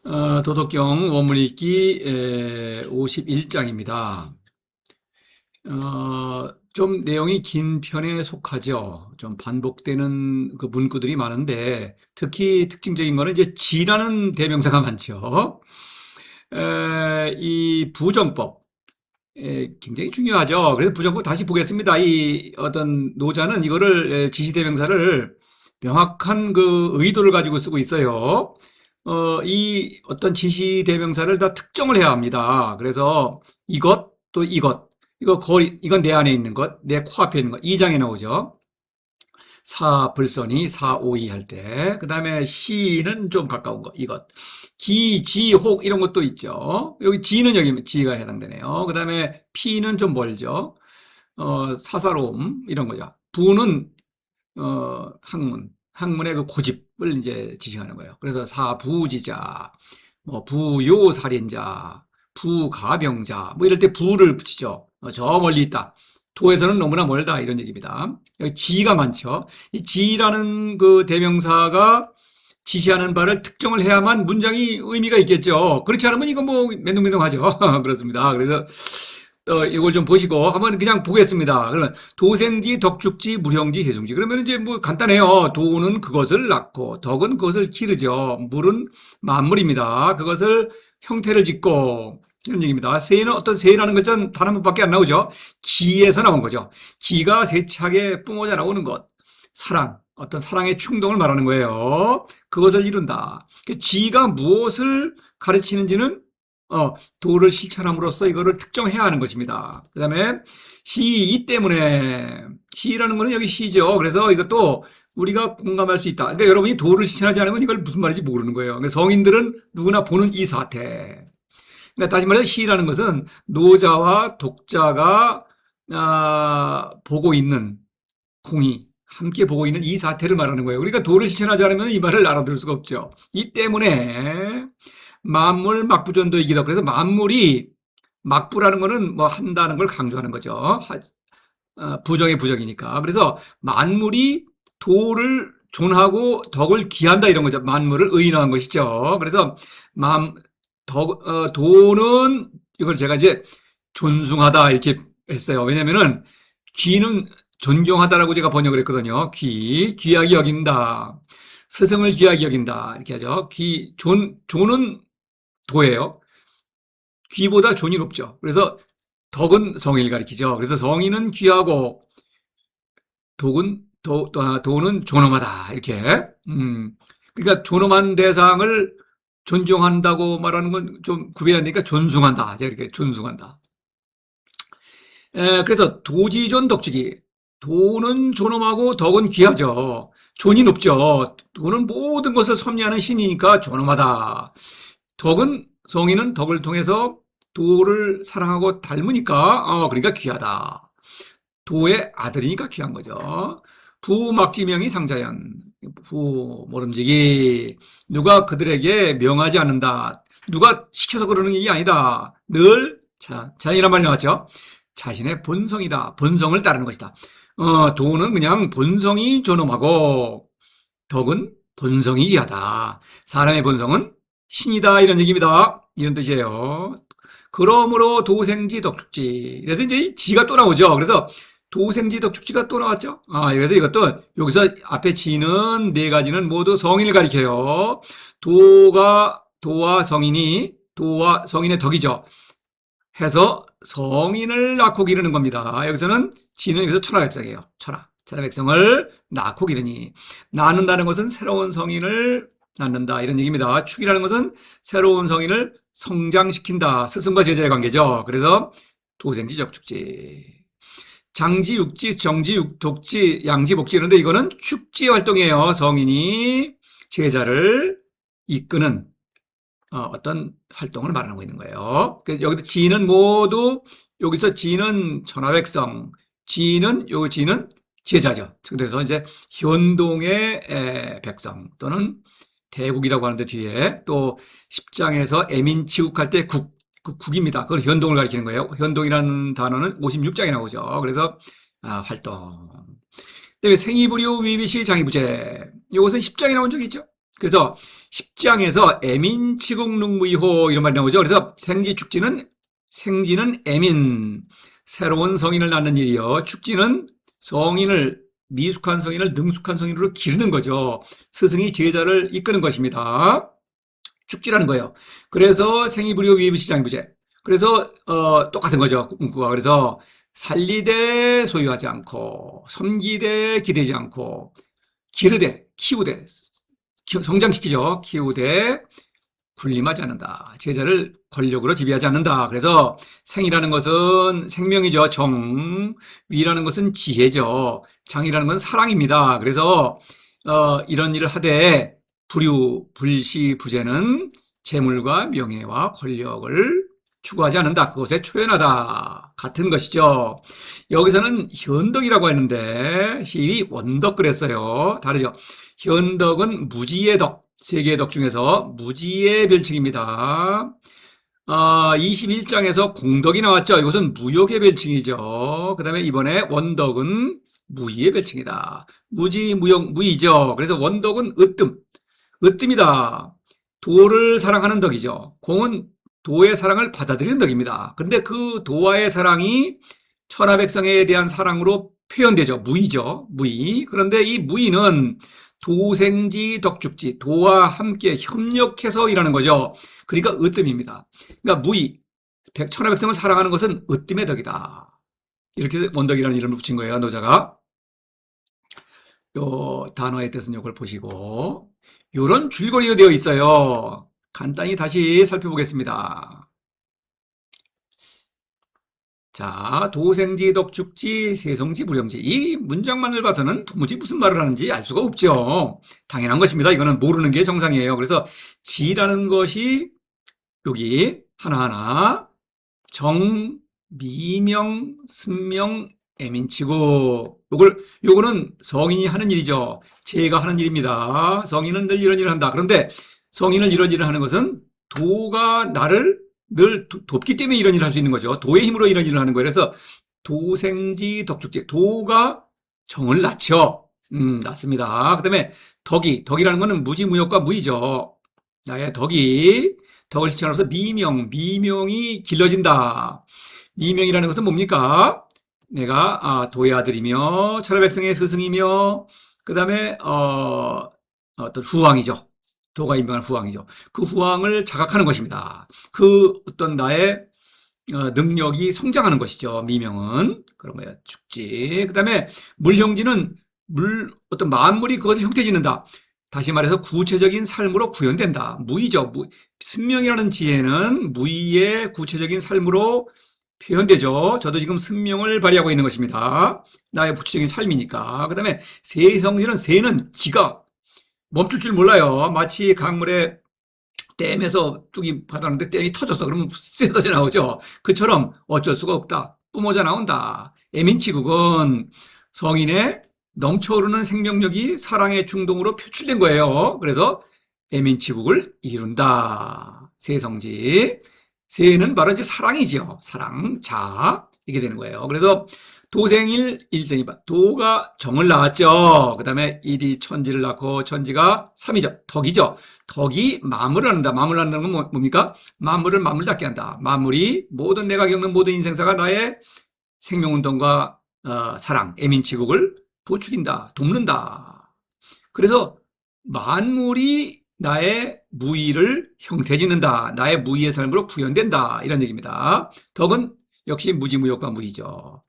도덕경 원문 읽기 51장입니다. 좀 내용이 긴 편에 속하죠. 좀 반복되는 그 문구들이 많은데 특히 특징적인 거는 이제 지라는 대명사가 많죠. 이 부정법 굉장히 중요하죠. 그래서 부정법 다시 보겠습니다. 이 어떤 노자는 이거를 지시대명사를 명확한 그 의도를 가지고 쓰고 있어요. 이 어떤 지시대명사를 다 특정을 해야 합니다. 그래서 이것, 또 이것, 이거 거리, 이건 내 안에 있는 것, 내 코앞에 있는 것, 이 장에 나오죠. 사불선이 사오이 할 때, 그 다음에 시는 좀 가까운 것, 이것. 기, 지, 혹 이런 것도 있죠. 여기 지는 여기 지가 해당되네요. 그 다음에 피는 좀 멀죠. 사사로움 이런 거죠. 부는 학문의 그 고집을 이제 지칭하는 거예요. 그래서 사부지자, 뭐 부요살인자, 부가병자, 뭐 이럴 때 부를 붙이죠. 저 멀리 있다. 도에서는 너무나 멀다 이런 얘기입니다. 여기 지가 많죠. 이 지라는 그 대명사가 지시하는 바를 특정을 해야만 문장이 의미가 있겠죠. 그렇지 않으면 이거 뭐 맨둥맨둥하죠. 그렇습니다. 그래서 이걸 좀 보시고 한번 그냥 보겠습니다. 그러면 도생지, 덕축지, 무형지, 해충지. 그러면 이제 뭐 간단해요. 도는 그것을 낳고, 덕은 그것을 기르죠. 물은 만물입니다. 그것을 형태를 짓고 이런 얘기입니다. 새는 어떤 새라는 것은 단 한 번밖에 안 나오죠. 기에서 나온 거죠. 기가 세차게 뿜어져 나오는 것. 사랑, 어떤 사랑의 충동을 말하는 거예요. 그것을 이룬다. 지가 무엇을 가르치는지는 도를 실천함으로써 이거를 특정해야 하는 것입니다. 그 다음에 이 때문에 시라는 거는 여기 시죠. 그래서 이것도 우리가 공감할 수 있다. 그러니까 여러분이 도를 실천하지 않으면 이걸 무슨 말인지 모르는 거예요. 그러니까 성인들은 누구나 보는 이 사태. 그러니까 다시 말해서 시라는 것은 노자와 독자가 보고 있는 공이 함께 보고 있는 이 사태를 말하는 거예요. 우리가 도를 실천하지 않으면 이 말을 알아들을 수가 없죠. 이 때문에 만물 막부전도이기도. 그래서 만물이 막부라는 거는 뭐 한다는 걸 강조하는 거죠. 부정의 부정이니까. 그래서 만물이 도를 존하고 덕을 귀한다 이런 거죠. 만물을 의인화한 것이죠. 그래서 도는 이걸 제가 이제 존중하다 이렇게 했어요. 왜냐면은 귀는 존경하다라고 제가 번역을 했거든요. 귀하게 여긴다. 스승을 귀하게 여긴다. 이렇게 하죠. 존은 도예요. 귀보다 존이 높죠. 그래서 덕은 성의를 가리키죠. 그래서 성의는 귀하고 도는 존엄하다. 이렇게. 그러니까 존엄한 대상을 존경한다고 말하는 건 좀 구별이 안 되니까 존중한다. 제가 이렇게 존중한다. 그래서 도지존 덕지기. 도는 존엄하고 덕은 귀하죠. 존이 높죠. 도는 모든 것을 섭리하는 신이니까 존엄하다. 성인은 덕을 통해서 도를 사랑하고 닮으니까, 그러니까 귀하다. 도의 아들이니까 귀한 거죠. 부막지명이 상자연. 모름지기. 누가 그들에게 명하지 않는다. 누가 시켜서 그러는 게 아니다. 늘, 자연이란 말이 나왔죠. 자신의 본성이다. 본성을 따르는 것이다. 도는 그냥 본성이 존엄하고, 덕은 본성이 귀하다. 사람의 본성은 신이다. 이런 얘기입니다. 이런 뜻이에요. 그러므로 도생지 덕축지. 그래서 이제 이 지가 또 나오죠. 그래서 도생지 덕축지가 또 나왔죠. 그래서 이것도 여기서 앞에 지는 네 가지는 모두 성인을 가리켜요. 도와 성인의 덕이죠. 해서 성인을 낳고 기르는 겁니다. 여기서는 지는 여기서 천하백성이에요. 천하백성을 낳고 기르니. 낳는다는 것은 새로운 성인을 낳는다 이런 얘기입니다. 축이라는 것은 새로운 성인을 성장시킨다. 스승과 제자의 관계죠. 그래서 도생지 적축지. 장지, 육지, 정지, 독지, 양지, 복지 이런데 이거는 축지 활동이에요. 성인이 제자를 이끄는 어떤 활동을 말하고 있는 거예요. 그래서 여기서 지는 모두 여기서 지는 천하백성, 지는 제자죠. 그래서 이제 현동의 백성 또는 대국이라고 하는데 뒤에 또 10장에서 애민치국할 때 국입니다. 그걸 현동을 가리키는 거예요. 현동이라는 단어는 56장에 나오죠. 그래서 활동. 그다음에 생이부류 위비시 장이부재. 이것은 10장에 나온 적이 있죠. 그래서 10장에서 애민치국능무이호 이런 말이 나오죠. 그래서 생지는 애민, 새로운 성인을 낳는 일이요. 축지는 미숙한 성인을 능숙한 성인으로 기르는 거죠. 스승이 제자를 이끄는 것입니다. 축지라는 거예요. 그래서 생이불이요 위부시장부제. 그래서 똑같은 거죠. 문구가. 그래서 살리되 소유하지 않고 섬기되 기대지 않고 기르되 키우되 성장시키죠. 키우되 군림하지 않는다. 제자를 권력으로 지배하지 않는다. 그래서 생이라는 것은 생명이죠. 정. 위라는 것은 지혜죠. 장이라는 것은 사랑입니다. 그래서 이런 일을 하되 불시부재는 재물과 명예와 권력을 추구하지 않는다. 그것에 초연하다. 같은 것이죠. 여기서는 현덕이라고 했는데 시인이 원덕 그랬어요. 다르죠. 현덕은 무지의 덕, 세 개의 덕 중에서 무지의 별칭입니다. 21장에서 공덕이 나왔죠. 이것은 무역의 별칭이죠. 그 다음에 이번에 원덕은 무의의 별칭이다. 무지, 무역, 무의죠. 그래서 원덕은 으뜸이다. 도를 사랑하는 덕이죠. 공은 도의 사랑을 받아들이는 덕입니다. 그런데 그 도와의 사랑이 천하백성에 대한 사랑으로 표현되죠. 무의죠. 무의. 그런데 이 무의는 도생지 덕축지, 도와 함께 협력해서 일하는 거죠. 그러니까 으뜸입니다. 그러니까 무의, 천하백성을 사랑하는 것은 으뜸의 덕이다. 이렇게 원덕이라는 이름을 붙인 거예요, 노자가. 요 단어의 뜻은 이걸 보시고 요런 줄거리로 되어 있어요. 간단히 다시 살펴보겠습니다. 자, 도생지, 덕축지, 세성지, 무령지. 이 문장만을 봐서는 도무지 무슨 말을 하는지 알 수가 없죠. 당연한 것입니다. 이거는 모르는 게 정상이에요. 그래서 지라는 것이 여기 하나하나 정, 미명, 승명, 애민치고 요거는 성인이 하는 일이죠. 제가 하는 일입니다. 성인은 늘 이런 일을 한다. 그런데 성인을 이런 일을 하는 것은 도가 나를 늘 돕기 때문에 이런 일을 할 수 있는 거죠. 도의 힘으로 이런 일을 하는 거예요. 그래서 도생지 덕축지, 도가 정을 낳죠. 낳습니다. 그 다음에 덕이라는 것은 무지무역과 무의죠. 나의 덕을 실천하면서 미명이 길러진다. 미명이라는 것은 뭡니까? 내가 도의 아들이며 천하백성의 스승이며 그 다음에 어떤 후왕이죠. 도가 임명한 후왕이죠. 그 후왕을 자각하는 것입니다. 그 어떤 나의 능력이 성장하는 것이죠. 미명은 그런 거예요. 축지. 그 다음에 물형지는 어떤 만물이 그것을 형태 짓는다. 다시 말해서 구체적인 삶으로 구현된다. 무의죠. 승명이라는 지혜는 무의의 구체적인 삶으로 표현되죠. 저도 지금 승명을 발휘하고 있는 것입니다. 나의 구체적인 삶이니까. 그 다음에 세성지는 새는 기가 멈출 줄 몰라요. 마치 강물에 댐에서 뚝이 받았는데 댐이 터졌어. 그러면 쎄어져 나오죠. 그처럼 어쩔 수가 없다. 뿜어져 나온다. 애민치국은 성인의 넘쳐오르는 생명력이 사랑의 충동으로 표출된 거예요. 그래서 애민치국을 이룬다. 세성지. 세는 바로 이제 사랑이지요. 사랑, 자. 이게 되는 거예요. 그래서 도생일 일생이 도가 정을 낳았죠. 그 다음에 일이 천지를 낳고 천지가 삼이죠. 덕이죠. 덕이 만물을 낳는다. 만물을 낳는다는 건 뭡니까? 만물을 만물답게 한다. 만물이 내가 겪는 모든 인생사가 나의 생명운동과 사랑, 애민치국을 부추긴다. 돕는다. 그래서 만물이 나의 무의를 형태짓는다. 나의 무의의 삶으로 구현된다. 이런 얘기입니다. 덕은 역시 무지무역과 무의죠.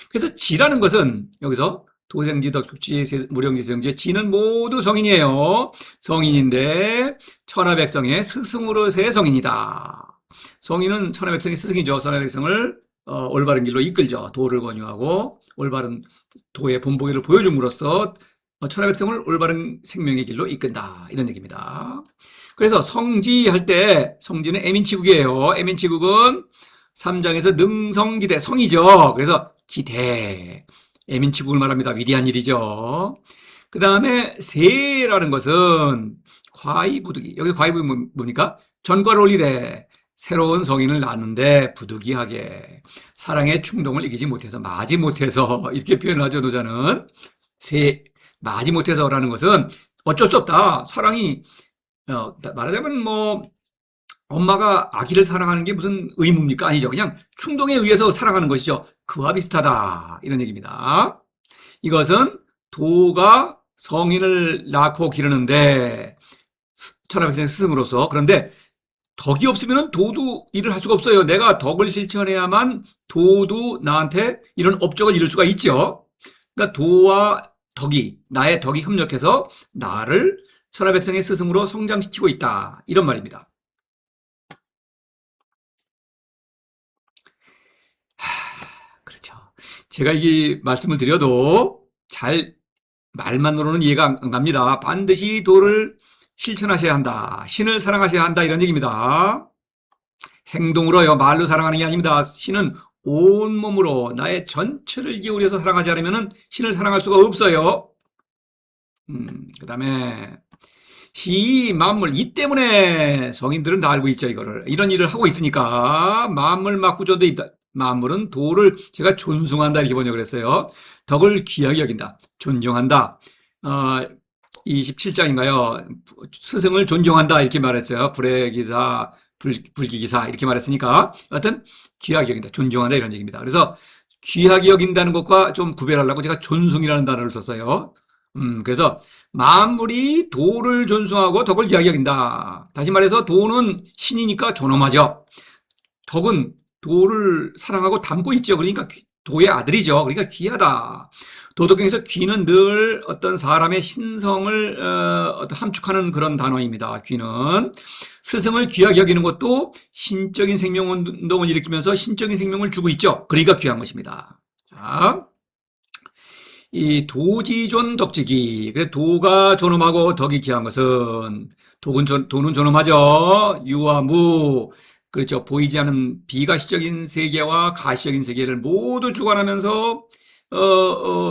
그래서 지라는 것은 여기서 도생지, 덕축지, 무령지, 세성지, 지는 모두 성인이에요. 성인인데 천하백성의 스승으로서의 성인이다. 성인은 천하백성의 스승이죠. 천하백성을 올바른 길로 이끌죠. 도를 권유하고 올바른 도의 본보기를 보여줌으로써 천하백성을 올바른 생명의 길로 이끈다. 이런 얘기입니다. 그래서 성지할 때 성지는 애민치국이에요. 애민치국은 3장에서 능성기대, 성이죠. 그래서 기대, 애민치국을 말합니다. 위대한 일이죠. 그 다음에 세라는 것은 과의부득이, 여기 과의부득이 뭡니까? 전과를 올리되 새로운 성인을 낳는데 부득이하게 사랑의 충동을 이기지 못해서 마지못해서 이렇게 표현하죠. 노자는 마지못해서라는 것은 어쩔 수 없다. 사랑이 말하자면 뭐 엄마가 아기를 사랑하는 게 무슨 의무입니까? 아니죠. 그냥 충동에 의해서 사랑하는 것이죠. 그와 비슷하다. 이런 얘기입니다. 이것은 도가 성인을 낳고 기르는데 천하백성의 스승으로서 그런데 덕이 없으면 도도 일을 할 수가 없어요. 내가 덕을 실천해야만 도도 나한테 이런 업적을 이룰 수가 있죠. 그러니까 도와 나의 덕이 협력해서 나를 천하백성의 스승으로 성장시키고 있다. 이런 말입니다. 그렇죠. 제가 이 말씀을 드려도 잘 말만으로는 이해가 안 갑니다. 반드시 도를 실천하셔야 한다. 신을 사랑하셔야 한다. 이런 얘기입니다. 행동으로요. 말로 사랑하는 게 아닙니다. 신은 온몸으로 나의 전체를 기울여서 사랑하지 않으면 신을 사랑할 수가 없어요. 그 다음에 시 만물 이 때문에 성인들은 다 알고 있죠. 이거를 이런 일을 하고 있으니까 만물 막구조도 있다. 만물은 도를 제가 존중한다 이렇게 번역을 했어요. 덕을 귀하게 여긴다. 존중한다. 27장인가요? 스승을 존중한다 이렇게 말했어요. 불의기사, 불기기사 이렇게 말했으니까 어떤 귀하게 여긴다, 존중한다 이런 얘기입니다. 그래서 귀하게 여긴다는 것과 좀 구별하려고 제가 존숭이라는 단어를 썼어요. 그래서 만물이 도를 존숭하고 덕을 귀하게 여긴다. 다시 말해서 도는 신이니까 존엄하죠. 덕은 도를 사랑하고 닮고 있죠. 그러니까 도의 아들이죠. 그러니까 귀하다. 도덕경에서 귀는 늘 어떤 사람의 신성을 함축하는 그런 단어입니다. 귀는 스승을 귀하게 여기는 것도 신적인 생명운동을 일으키면서 신적인 생명을 주고 있죠. 그러니까 귀한 것입니다. 자, 이 도지존 덕지기. 그래서 도가 존엄하고 덕이 귀한 것은 도는 존엄하죠. 유와 무. 그렇죠. 보이지 않는 비가시적인 세계와 가시적인 세계를 모두 주관하면서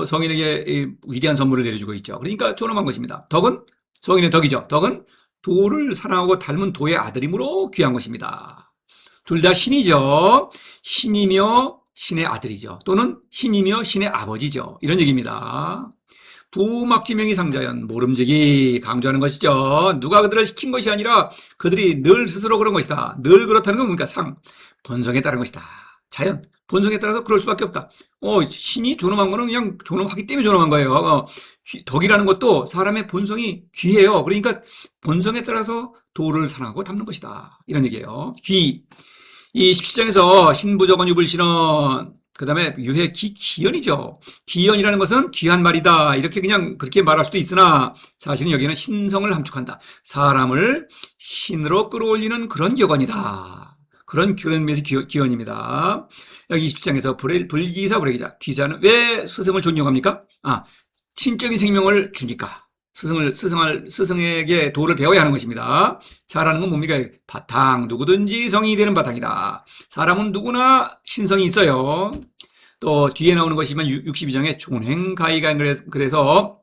성인에게 위대한 선물을 내려주고 있죠. 그러니까 존엄한 것입니다. 덕은 성인의 덕이죠. 덕은 도를 사랑하고 닮은 도의 아들이므로 귀한 것입니다. 둘 다 신이죠. 신이며 신의 아들이죠. 또는 신이며 신의 아버지죠. 이런 얘기입니다. 부막지명이 상자연 모름지기 강조하는 것이죠. 누가 그들을 시킨 것이 아니라 그들이 늘 스스로 그런 것이다. 늘 그렇다는 건 뭡니까? 본성에 따른 것이다. 자연, 본성에 따라서 그럴 수밖에 없다. 신이 존엄한 거는 그냥 존엄하기 때문에 존엄한 거예요. 덕이라는 것도 사람의 본성이 귀해요. 그러니까 본성에 따라서 도를 사랑하고 닮는 것이다. 이런 얘기예요. 귀. 이 17장에서 신부적언 유불신언 그 다음에 유해 기연이죠. 기연이라는 것은 귀한 말이다. 이렇게 그냥 그렇게 말할 수도 있으나 사실은 여기는 신성을 함축한다. 사람을 신으로 끌어올리는 그런 격언이다. 그런 면에서 기원입니다. 여기 20장에서 불기사, 불기자. 기자는 왜 스승을 존경합니까? 신적인 생명을 주니까. 스승에게 도를 배워야 하는 것입니다. 잘하는 건 뭡니까? 바탕, 누구든지 성이 되는 바탕이다. 사람은 누구나 신성이 있어요. 또 뒤에 나오는 것이지만 62장에 존행가이가 그래서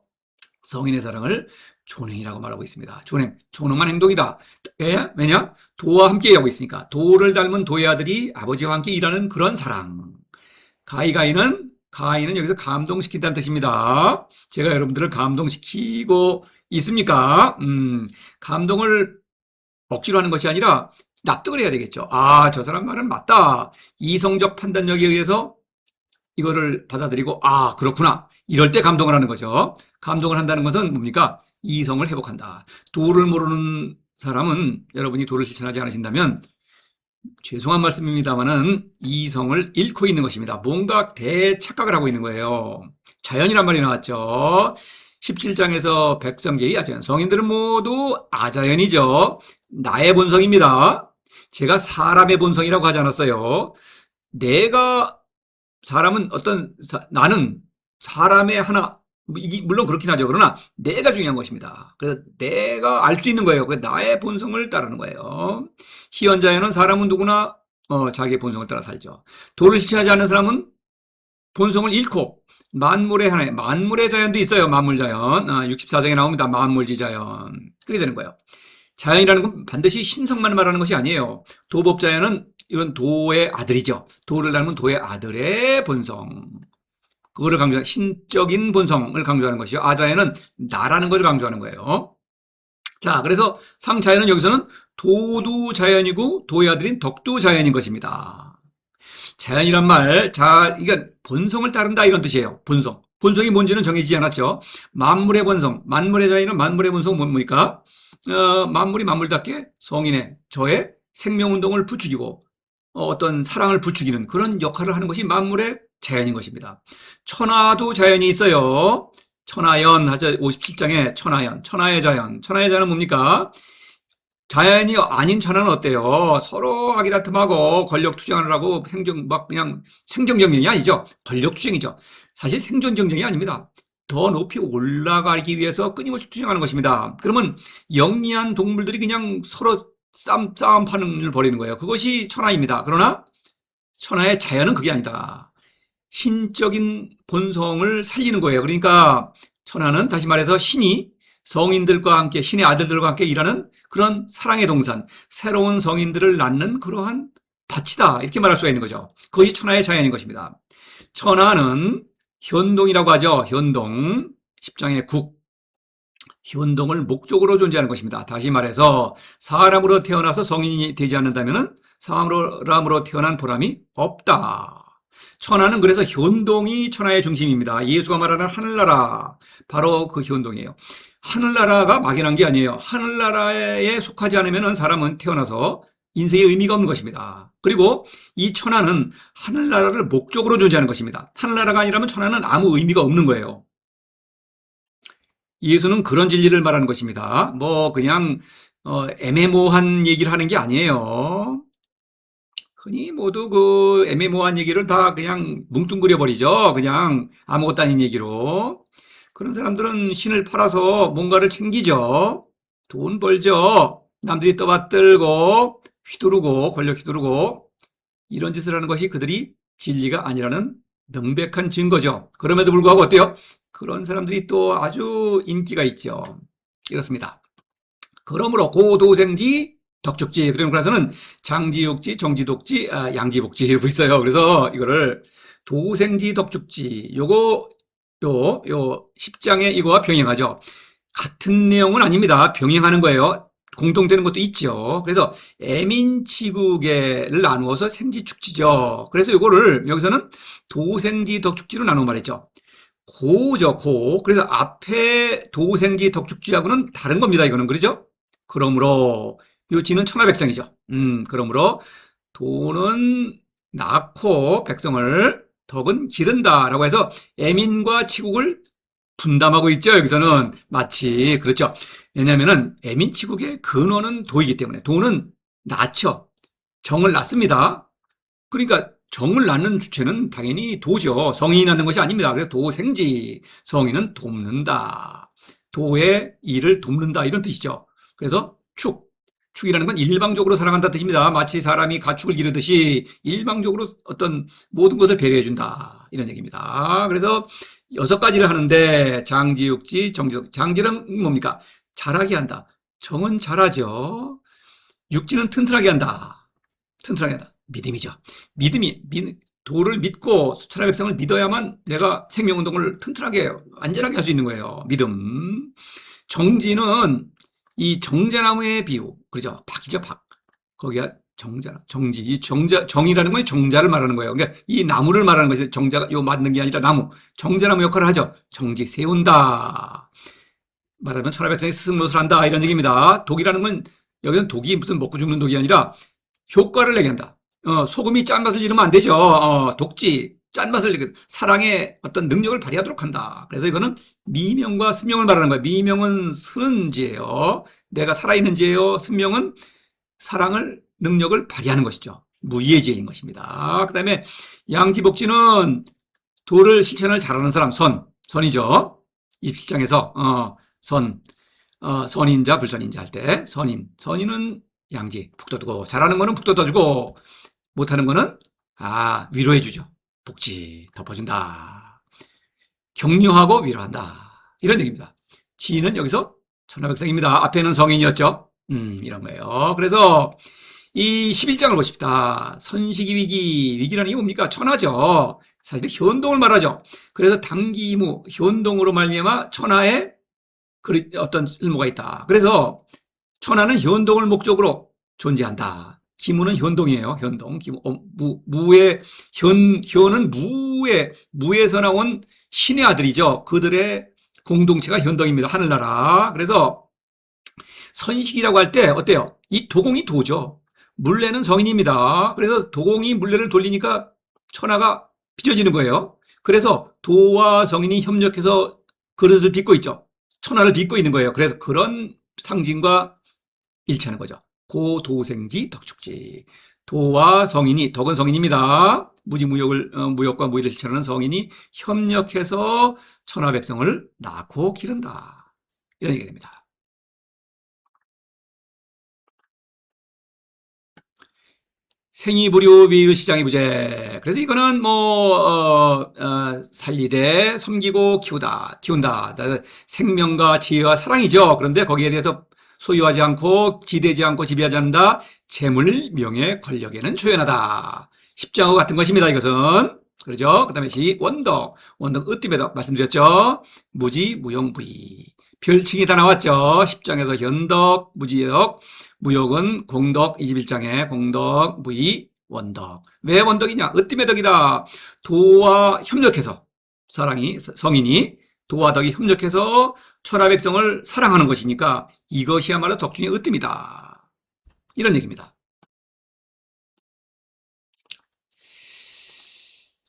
성인의 사랑을 존행이라고 말하고 있습니다. 존엄한 행동이다. 왜냐? 도와 함께 하고 있으니까. 도를 닮은 도의 아들이 아버지와 함께 일하는 그런 사랑. 가인은 여기서 감동시킨다는 뜻입니다. 제가 여러분들을 감동시키고 있습니까? 감동을 억지로 하는 것이 아니라 납득을 해야 되겠죠. 저 사람 말은 맞다. 이성적 판단력에 의해서 이거를 받아들이고 그렇구나. 이럴 때 감동을 하는 거죠. 감동을 한다는 것은 뭡니까? 이성을 회복한다. 도를 모르는 사람은 여러분이 도를 실천하지 않으신다면 죄송한 말씀입니다만은 이성을 잃고 있는 것입니다. 뭔가 대착각을 하고 있는 거예요. 자연이란 말이 나왔죠. 17장에서 백성계의 아자연. 성인들은 모두 아자연이죠. 나의 본성입니다. 제가 사람의 본성이라고 하지 않았어요. 나는 사람의 하나, 물론 그렇긴 하죠. 그러나 내가 중요한 것입니다. 그래서 내가 알 수 있는 거예요. 나의 본성을 따르는 거예요. 희연자연은 사람은 누구나 자기의 본성을 따라 살죠. 도를 실천하지 않는 사람은 본성을 잃고 만물의 하나의 만물의 자연도 있어요. 만물자연. 64장에 나옵니다. 만물지자연. 그렇게 되는 거예요. 자연이라는 건 반드시 신성만 말하는 것이 아니에요. 도법자연은 이건 도의 아들이죠. 도를 닮은 도의 아들의 본성. 그거를 강조하는 신적인 본성을 강조하는 것이죠. 아자에는 나라는 것을 강조하는 거예요. 자, 그래서 상자연은 여기서는 도두자연이고 도의 아들인 덕두자연인 것입니다. 자연이란 말, 이게 본성을 따른다 이런 뜻이에요. 본성. 본성이 뭔지는 정해지지 않았죠. 만물의 본성, 만물의 자연은 만물의 본성은 뭡니까? 만물이 만물답게 성인의 저의 생명운동을 부추기고 어떤 사랑을 부추기는 그런 역할을 하는 것이 만물의 자연인 것입니다. 천하도 자연이 있어요. 천하연 하죠. 57장에 천하연, 천하의 자연. 천하의 자연은 뭡니까? 자연이 아닌 천하는 어때요? 서로 아기다툼하고 권력 투쟁을 하고 그냥 생존 경쟁이 아니죠. 권력 투쟁이죠. 사실 생존 경쟁이 아닙니다. 더 높이 올라가기 위해서 끊임없이 투쟁하는 것입니다. 그러면 영리한 동물들이 그냥 서로 싸움판을 벌이는 거예요. 그것이 천하입니다. 그러나 천하의 자연은 그게 아니다. 신적인 본성을 살리는 거예요. 그러니까 천하는 다시 말해서 신이 성인들과 함께 신의 아들들과 함께 일하는 그런 사랑의 동산, 새로운 성인들을 낳는 그러한 밭이다. 이렇게 말할 수가 있는 거죠. 그것이 천하의 자연인 것입니다. 천하는 현동이라고 하죠. 현동. 10장의 국. 현동을 목적으로 존재하는 것입니다. 다시 말해서 사람으로 태어나서 성인이 되지 않는다면 사람으로 태어난 보람이 없다. 천하는 그래서 현동이 천하의 중심입니다. 예수가 말하는 하늘나라, 바로 그 현동이에요. 하늘나라가 막연한 게 아니에요. 하늘나라에 속하지 않으면 사람은 태어나서 인생에 의미가 없는 것입니다. 그리고 이 천하는 하늘나라를 목적으로 존재하는 것입니다. 하늘나라가 아니라면 천하는 아무 의미가 없는 거예요. 예수는 그런 진리를 말하는 것입니다. 그냥 애매모호한 얘기를 하는 게 아니에요. 흔히 모두 그 애매모호한 얘기를 다 그냥 뭉뚱그려 버리죠. 그냥 아무것도 아닌 얘기로. 그런 사람들은 신을 팔아서 뭔가를 챙기죠. 돈 벌죠. 남들이 떠받들고 휘두르고 권력 휘두르고 이런 짓을 하는 것이 그들이 진리가 아니라는 명백한 증거죠. 그럼에도 불구하고 어때요? 그런 사람들이 또 아주 인기가 있죠. 이렇습니다. 그러므로 고도생지 덕축지. 그래서는 장지육지, 정지독지, 양지복지 이러고 있어요. 그래서 이거를 도생지 덕축지. 요 10장에 이거와 병행하죠. 같은 내용은 아닙니다. 병행하는 거예요. 공통되는 것도 있죠. 그래서 애민치국에를 나누어서 생지축지죠. 그래서 이거를 여기서는 도생지 덕축지로 나누어 말했죠. 고죠, 고. 그래서 앞에 도생지 덕축지하고는 다른 겁니다. 이거는 그렇죠? 그러므로 요 지는 천하백성이죠. 그러므로 도는 낳고 백성을 덕은 기른다라고 해서 애민과 치국을 분담하고 있죠. 여기서는 마치 그렇죠. 왜냐하면은 애민치국의 근원은 도이기 때문에 도는 낳죠. 정을 낳습니다. 그러니까 정을 낳는 주체는 당연히 도죠. 성인이 낳는 것이 아닙니다. 그래서 도생지, 성인은 돕는다. 도의 일을 돕는다 이런 뜻이죠. 그래서 축이라는 건 일방적으로 사랑한다 뜻입니다. 마치 사람이 가축을 기르듯이 일방적으로 어떤 모든 것을 배려해준다 이런 얘기입니다. 그래서 6가지를 하는데 장지육지, 정지독지. 장지는 뭡니까? 자라게 한다. 정은 자라죠. 육지는 튼튼하게 한다. 튼튼하게 한다. 믿음이죠. 도를 믿고 수천의 백성을 믿어야만 내가 생명운동을 튼튼하게 안전하게 할 수 있는 거예요. 믿음. 정지는 이 정자나무의 비유, 그렇죠? 박이죠, 박. 거기가 정지. 이 정이라는 건 정자를 말하는 거예요. 그러니까 이 나무를 말하는 것이 정자가 맞는 게 아니라 나무. 정자나무 역할을 하죠. 정지, 세운다. 말하면 천하 백성이 스승노릇을 한다. 이런 얘기입니다. 독이라는 건 여기는 독이 무슨 먹고 죽는 독이 아니라 효과를 내게 한다. 소금이 짠맛을 잃으면 안 되죠. 독지, 짠맛을, 사랑의 어떤 능력을 발휘하도록 한다. 그래서 이거는 미명과 승명을 말하는 거예요. 미명은 쓰는 지예요. 내가 살아있는 지예요. 승명은 사랑을, 능력을 발휘하는 것이죠. 무의의 지혜인 것입니다. 그 다음에 양지복지는 도를 실천을 잘하는 사람, 선이죠. 27장에서, 선인자, 불선인자 할 때, 선인은 양지, 푹 떠두고, 잘하는 거는 푹 떠주고, 못하는 거는, 위로해주죠. 복지, 덮어준다. 격려하고 위로한다. 이런 얘기입니다. 지는 여기서 천하백성입니다. 앞에는 성인이었죠. 이런 거예요. 그래서 이 11장을 보십시다. 선식이 위기라는 게 뭡니까? 천하죠. 사실 현동을 말하죠. 그래서 당기무, 현동으로 말미암아 천하의 어떤 쓸모가 있다. 그래서 천하는 현동을 목적으로 존재한다. 기무는 현동이에요. 현동. 무의 현은 무에서 나온 신의 아들이죠. 그들의 공동체가 현동입니다. 하늘나라. 그래서 선식이라고 할 때 어때요? 이 도공이 도죠. 물레는 성인입니다. 그래서 도공이 물레를 돌리니까 천하가 빚어지는 거예요. 그래서 도와 성인이 협력해서 그릇을 빚고 있죠. 천하를 빚고 있는 거예요. 그래서 그런 상징과 일치하는 거죠. 고도생지 덕축지. 도와 성인이, 덕은 성인입니다. 무역과 무의를 실천하는 성인이 협력해서 천하백성을 낳고 기른다. 이런 얘기가 됩니다. 생이부류 위의시장이 부재. 그래서 이거는 살리되 섬기고 키운다. 생명과 지혜와 사랑이죠. 그런데 거기에 대해서 소유하지 않고 지대지 않고 지배하지 않는다. 재물, 명예, 권력에는 초연하다. 십장과 같은 것입니다. 이것은. 그러죠. 그 다음에 원덕, 으뜸에덕 말씀드렸죠. 무지, 무용, 무의. 별칭이 다 나왔죠. 십장에서 현덕, 무지덕, 무역은 공덕, 21장에 공덕, 무의, 원덕. 왜 원덕이냐? 으뜸의 덕이다. 도와 협력해서 성인이 도와 덕이 협력해서 천하 백성을 사랑하는 것이니까 이것이야말로 덕 중의 으뜸이다. 이런 얘기입니다.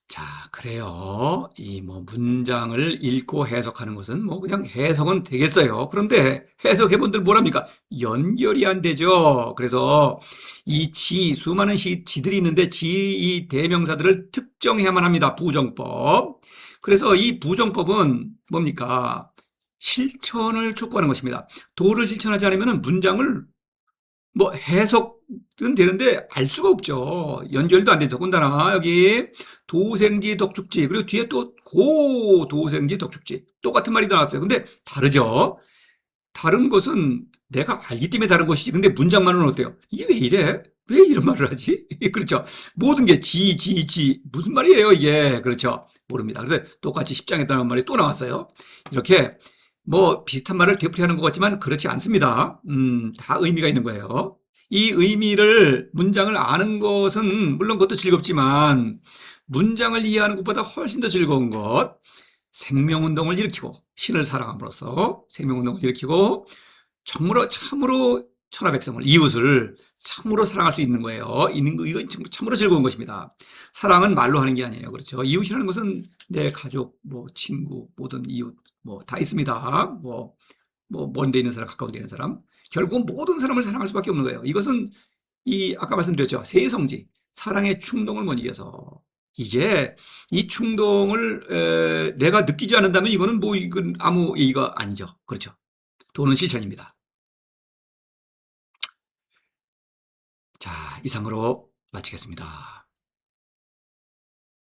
자, 그래요. 이 문장을 읽고 해석하는 것은 그냥 해석은 되겠어요. 그런데 해석해본들 뭐랍니까? 연결이 안 되죠. 그래서 수많은 지들이 있는데 이 대명사들을 특정해야만 합니다. 부정법. 그래서 이 부정법은 뭡니까? 실천을 촉구하는 것입니다. 도를 실천하지 않으면 문장을 해석은 되는데 알 수가 없죠. 연결도 안 되죠. 더군다나 여기 도생지 덕축지 그리고 뒤에 또 고도생지 덕축지 똑같은 말이 나왔어요. 근데 다르죠. 다른 것은 내가 알기 때문에 다른 것이지. 근데 문장만은 어때요? 이게 왜 이래? 왜 이런 말을 하지? 그렇죠. 모든 게 무슨 말이에요 이게. 그렇죠. 모릅니다. 그래서 똑같이 십장했다는 말이 또 나왔어요. 이렇게 비슷한 말을 되풀이하는 것 같지만 그렇지 않습니다. 다 의미가 있는 거예요. 이 문장을 아는 것은 물론 그것도 즐겁지만 문장을 이해하는 것보다 훨씬 더 즐거운 것, 생명운동을 일으키고 신을 사랑함으로써 생명운동을 일으키고 참으로 천하백성을, 이웃을 참으로 사랑할 수 있는 거예요. 이건 참으로 즐거운 것입니다. 사랑은 말로 하는 게 아니에요. 그렇죠. 이웃이라는 것은 내 가족, 친구, 모든 이웃, 다 있습니다. 먼 데 있는 사람, 가까운 데 있는 사람. 결국 모든 사람을 사랑할 수밖에 없는 거예요. 이것은 아까 말씀드렸죠. 세성지, 사랑의 충동을 못 이겨서. 이 충동을 내가 느끼지 않는다면 이건 아무 얘기가 아니죠. 그렇죠. 도는 실천입니다. 자, 이상으로 마치겠습니다.